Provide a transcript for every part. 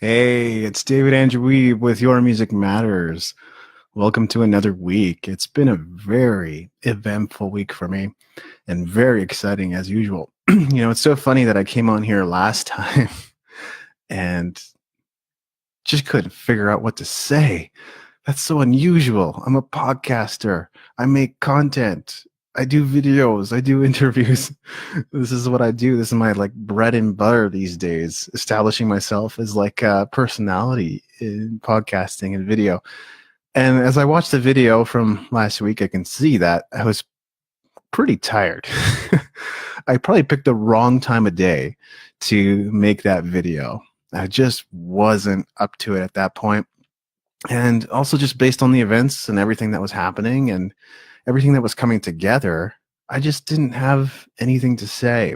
Hey, it's David Andrew Wiebe with Your Music Matters. Welcome to another week. It's been a very eventful week for me and very exciting as usual. It's so funny that I came on here last time and just couldn't figure out what to say. That's so unusual. I'm a podcaster. I make content. I do videos. I do interviews. This is what I do. This is my bread and butter these days, establishing myself as a personality in podcasting and video. And as I watched the video from last week, I can see that I was pretty tired. I probably picked the wrong time of day to make that video. I just wasn't up to it at that point. And also just based on the events and everything that was happening and everything that was coming together, I just didn't have anything to say.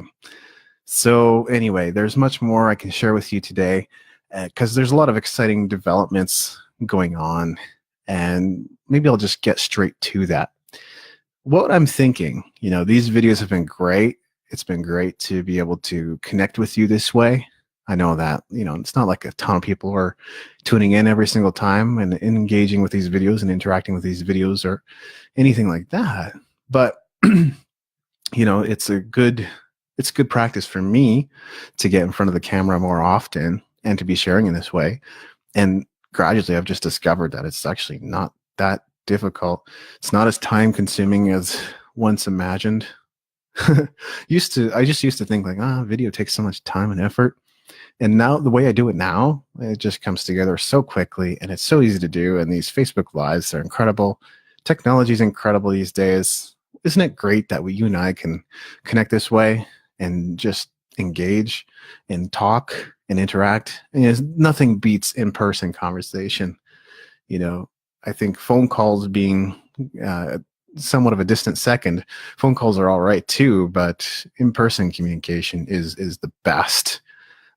So anyway, there's much more I can share with you today because there's a lot of exciting developments going on, and maybe I'll just get straight to that. What I'm thinking, these videos have been great. It's been great to be able to connect with you this way. I know that, it's not like a ton of people are tuning in every single time and engaging with these videos and interacting with these videos or anything like that. But, it's good practice for me to get in front of the camera more often and to be sharing in this way. And gradually I've just discovered that it's actually not that difficult. It's not as time consuming as once imagined. I just used to think video takes so much time and effort. And now the way I do it now, it just comes together so quickly and it's so easy to do. And these Facebook Lives are incredible. Technology is incredible these days. Isn't it great that you and I can connect this way and just engage and talk and interact? And nothing beats in-person conversation. I think phone calls being somewhat of a distant second. Phone calls are all right too, but in-person communication is the best.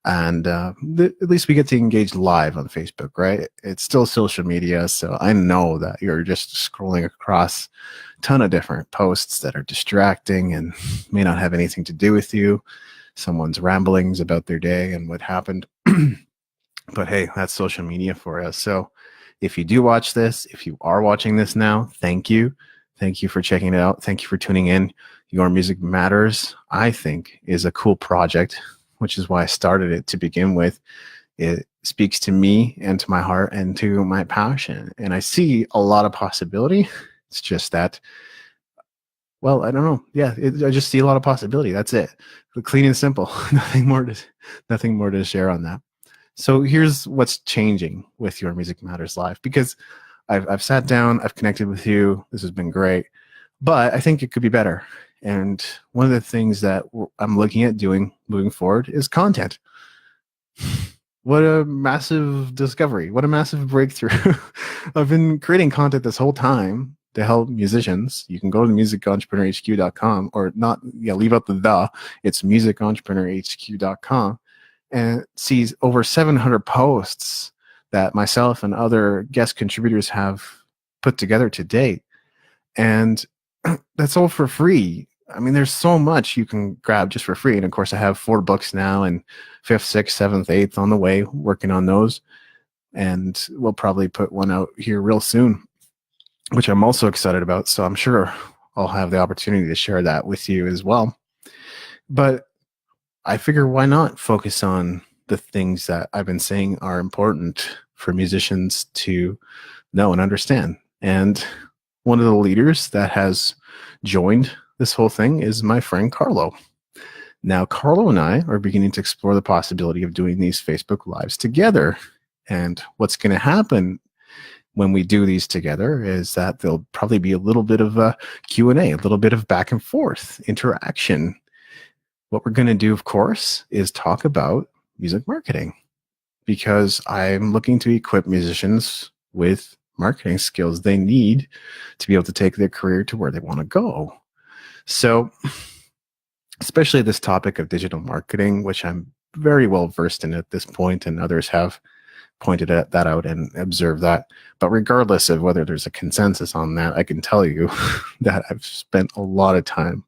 And at least we get to engage live on Facebook, right? It's still social media, so I know that you're just scrolling across a ton of different posts that are distracting and may not have anything to do with you. Someone's ramblings about their day and what happened. But hey, that's social media for us. So if you do watch this, if you are watching this now, thank you. Thank you for checking it out. Thank you for tuning in. Your Music Matters, I think, is a cool project, which is why I started it to begin with. It speaks to me and to my heart and to my passion. And I see a lot of possibility. It's just that, well, I don't know. Yeah, I just see a lot of possibility. That's it. Clean and simple. Nothing more to share on that. So here's what's changing with Your Music Matters Live, because I've sat down, I've connected with you. This has been great, but I think it could be better. And one of the things that I'm looking at doing moving forward is content. What a massive discovery. What a massive breakthrough. I've been creating content this whole time to help musicians. You can go to musicentrepreneur.hq.com or not, leave out the. It's musicentrepreneur.hq.com and sees over 700 posts that myself and other guest contributors have put together to date. And that's all for free. I mean, there's so much you can grab just for free. And of course, I have 4 books now, and 5th, 6th, 7th, 8th on the way, working on those. And we'll probably put one out here real soon, which I'm also excited about. So I'm sure I'll have the opportunity to share that with you as well. But I figure, why not focus on the things that I've been saying are important for musicians to know and understand. And one of the leaders that has joined this whole thing is my friend Carlo. Now, Carlo and I are beginning to explore the possibility of doing these Facebook Lives together. And what's going to happen when we do these together is that there'll probably be a little bit of a Q&A, a little bit of back and forth interaction. What we're going to do, of course, is talk about music marketing, because I'm looking to equip musicians with marketing skills they need to be able to take their career to where they want to go. So, especially this topic of digital marketing, which I'm very well versed in at this point, and others have pointed that out and observed that. But regardless of whether there's a consensus on that, I can tell you that I've spent a lot of time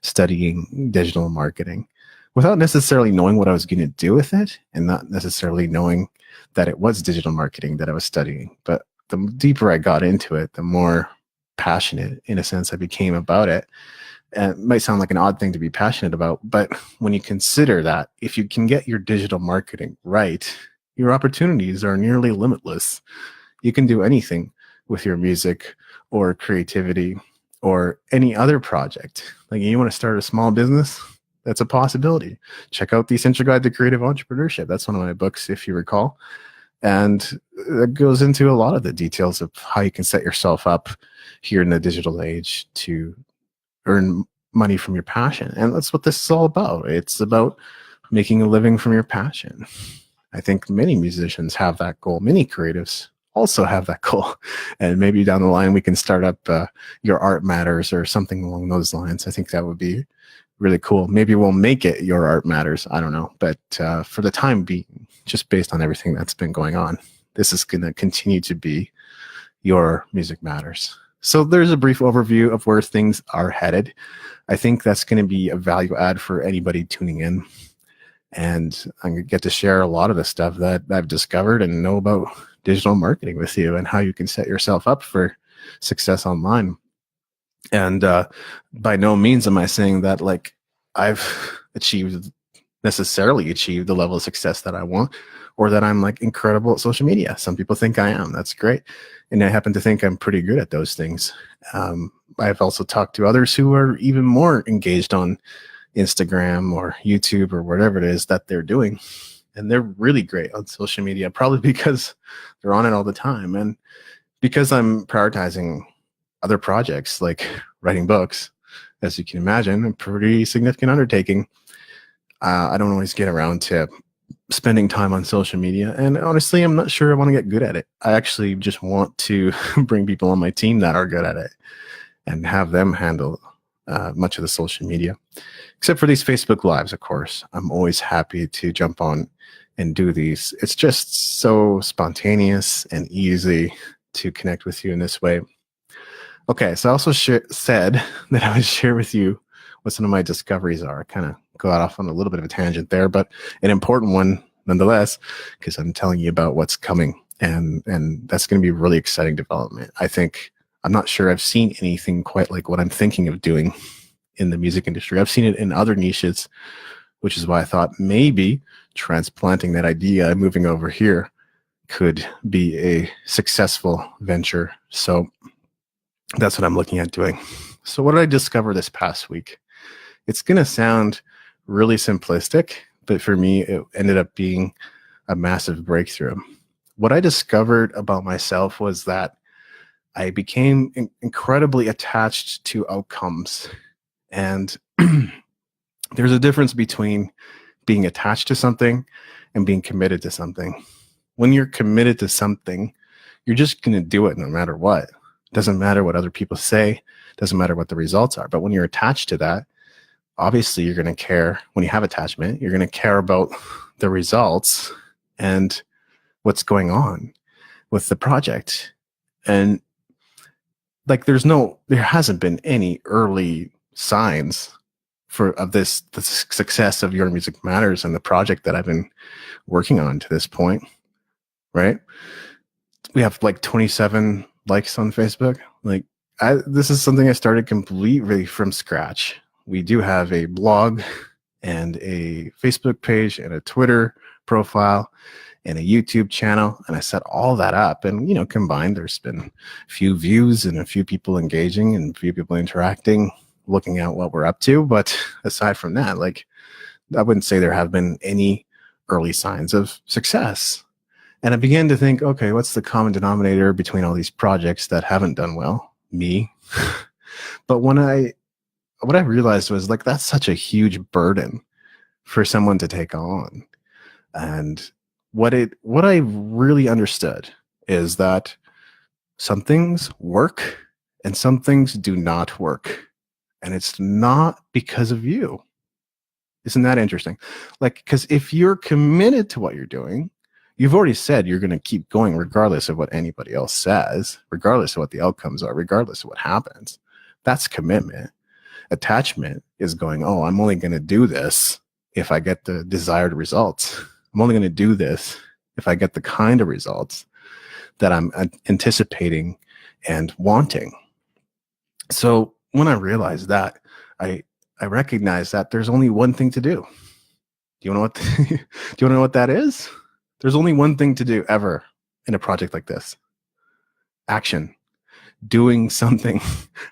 studying digital marketing. without necessarily knowing what I was going to do with it, and not necessarily knowing that it was digital marketing that I was studying. But the deeper I got into it, the more passionate, in a sense, I became about it. And it might sound like an odd thing to be passionate about, but when you consider that, if you can get your digital marketing right, your opportunities are nearly limitless. You can do anything with your music or creativity or any other project. Like, you want to start a small business? That's a possibility. Check out the Essential Guide to Creative Entrepreneurship. That's one of my books, if you recall. And it goes into a lot of the details of how you can set yourself up here in the digital age to earn money from your passion. And that's what this is all about. It's about making a living from your passion. I think many musicians have that goal. Many creatives also have that goal. And maybe down the line, we can start up Your Art Matters or something along those lines. I think that would be really cool. Maybe we'll make it Your Art Matters. I don't know. But for the time being, just based on everything that's been going on, this is going to continue to be Your Music Matters. So there's a brief overview of where things are headed. I think that's going to be a value add for anybody tuning in. And I'm going to get to share a lot of the stuff that I've discovered and know about digital marketing with you and how you can set yourself up for success online. And by no means am I saying that like I've necessarily achieved the level of success that I want, or that I'm like incredible at social media. Some people think I am. That's great. And I happen to think I'm pretty good at those things. I've also talked to others who are even more engaged on Instagram or YouTube or whatever it is that they're doing. And they're really great on social media, probably because they're on it all the time. And because I'm prioritizing other projects like writing books, as you can imagine, a pretty significant undertaking. I don't always get around to spending time on social media. And honestly, I'm not sure I want to get good at it. I actually just want to bring people on my team that are good at it and have them handle much of the social media. Except for these Facebook Lives, of course. I'm always happy to jump on and do these. It's just so spontaneous and easy to connect with you in this way. Okay, so I also said that I would share with you what some of my discoveries are. I kind of got off on a little bit of a tangent there, but an important one nonetheless, because I'm telling you about what's coming. And that's going to be a really exciting development. I'm not sure I've seen anything quite like what I'm thinking of doing in the music industry. I've seen it in other niches, which is why I thought maybe transplanting that idea and moving over here could be a successful venture. So that's what I'm looking at doing. So what did I discover this past week? It's going to sound really simplistic, but for me, it ended up being a massive breakthrough. What I discovered about myself was that I became incredibly attached to outcomes. And there's a difference between being attached to something and being committed to something. When you're committed to something, you're just going to do it no matter what. It doesn't matter what other people say. It doesn't matter what the results are. But when you're attached to that, obviously you're going to care. When you have attachment, you're going to care about the results and what's going on with the project. And like there hasn't been any early signs of the success of Your Music Matters and the project that I've been working on to this point, right? We have like 27 likes on Facebook. Like this is something I started completely from scratch. We do have a blog and a Facebook page and a Twitter profile and a YouTube channel. And I set all that up, and, combined, there's been a few views and a few people engaging and a few people interacting, looking at what we're up to. But aside from that, like, I wouldn't say there have been any early signs of success. And I began to think, okay, what's the common denominator between all these projects that haven't done well? Me. But what I realized was like, that's such a huge burden for someone to take on. And what I really understood is that some things work and some things do not work. And it's not because of you. Isn't that interesting? Like, because if you're committed to what you're doing, you've already said you're going to keep going regardless of what anybody else says, regardless of what the outcomes are, regardless of what happens. That's commitment. Attachment is going, oh, I'm only going to do this if I get the desired results. I'm only going to do this if I get the kind of results that I'm anticipating and wanting. So when I realized that, I recognize that there's only one thing to do. Do you know what? Do you want to know what that is? There's only one thing to do ever in a project like this: action, doing something,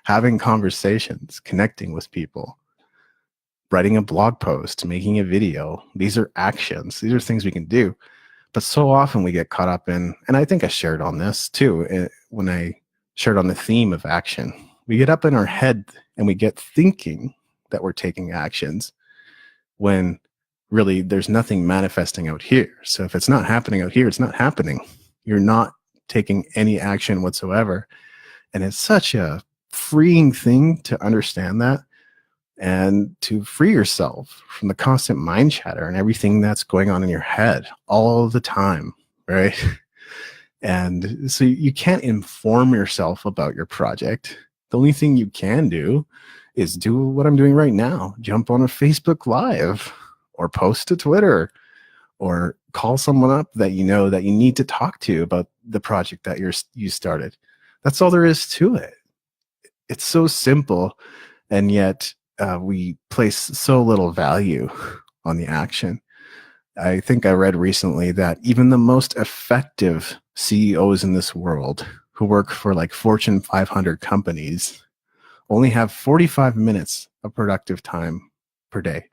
having conversations, connecting with people, writing a blog post, making a video. These are actions. These are things we can do. But so often we get caught up in, and I think I shared on this too, when I shared on the theme of action. We get up in our head and we get thinking that we're taking actions when really there's nothing manifesting out here. So if it's not happening out here, it's not happening. You're not taking any action whatsoever. And it's such a freeing thing to understand that and to free yourself from the constant mind chatter and everything that's going on in your head all the time, right? And so you can't inform yourself about your project. The only thing you can do is do what I'm doing right now. Jump on a Facebook Live or post to Twitter or call someone up that you know that you need to talk to about the project that you started. That's all there is to it. It's so simple, and yet we place so little value on the action. I think I read recently that even the most effective CEOs in this world who work for like Fortune 500 companies only have 45 minutes of productive time per day.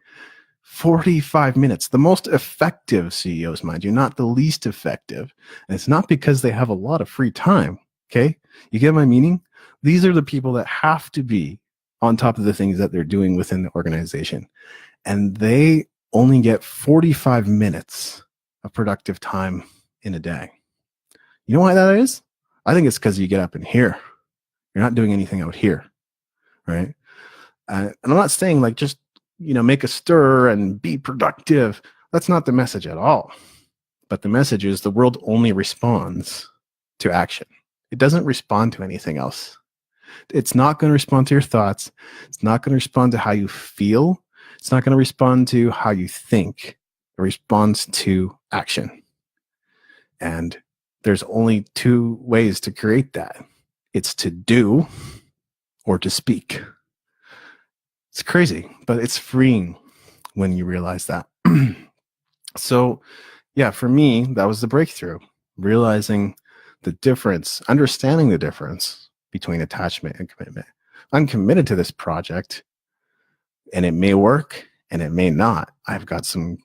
45 minutes. The most effective CEOs, mind you, not the least effective. And it's not because they have a lot of free time. Okay. You get my meaning? These are the people that have to be on top of the things that they're doing within the organization. And they only get 45 minutes of productive time in a day. You know why that is? I think it's because you get up in here. You're not doing anything out here, right? And I'm not saying like just, make a stir and be productive. That's not the message at all. But the message is the world only responds to action. It doesn't respond to anything else. It's not going to respond to your thoughts. It's not going to respond to how you feel. It's not going to respond to how you think. It responds to action. And there's only two ways to create that. It's to do or to speak. It's crazy, but it's freeing when you realize that. So, yeah, for me, that was the breakthrough. Realizing the difference, understanding the difference between attachment and commitment. I'm committed to this project, and it may work and it may not. I've got some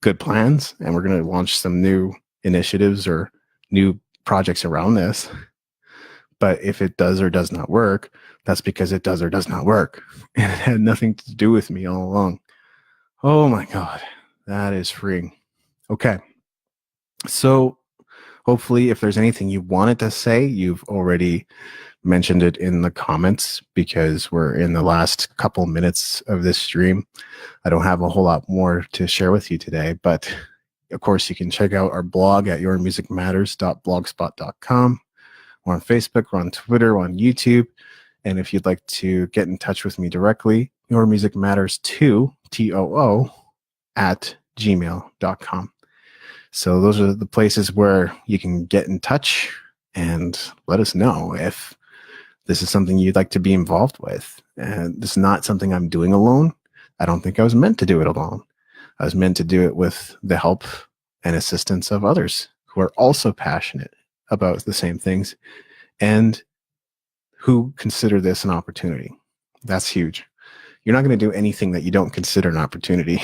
good plans, and we're going to launch some new initiatives or new projects around this. But if it does or does not work, that's because it does or does not work. And it had nothing to do with me all along. Oh my God, that is freeing. Okay. So hopefully if there's anything you wanted to say, you've already mentioned it in the comments, because we're in the last couple minutes of this stream. I don't have a whole lot more to share with you today, but of course you can check out our blog at yourmusicmatters.blogspot.com. We're on Facebook, we're on Twitter, we're on YouTube. And if you'd like to get in touch with me directly, yourmusicmatters2, TOO, at gmail.com. So those are the places where you can get in touch and let us know if this is something you'd like to be involved with. And this is not something I'm doing alone. I don't think I was meant to do it alone. I was meant to do it with the help and assistance of others who are also passionate about the same things and who consider this an opportunity. That's huge. You're not going to do anything that you don't consider an opportunity.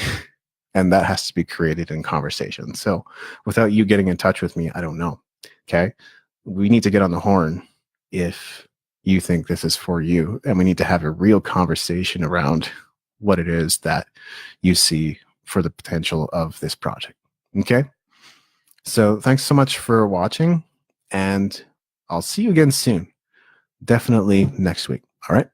And that has to be created in conversation. So without you getting in touch with me, I don't know. Okay. We need to get on the horn if you think this is for you. And we need to have a real conversation around what it is that you see for the potential of this project. Okay. So thanks so much for watching, and I'll see you again soon. Definitely next week. All right.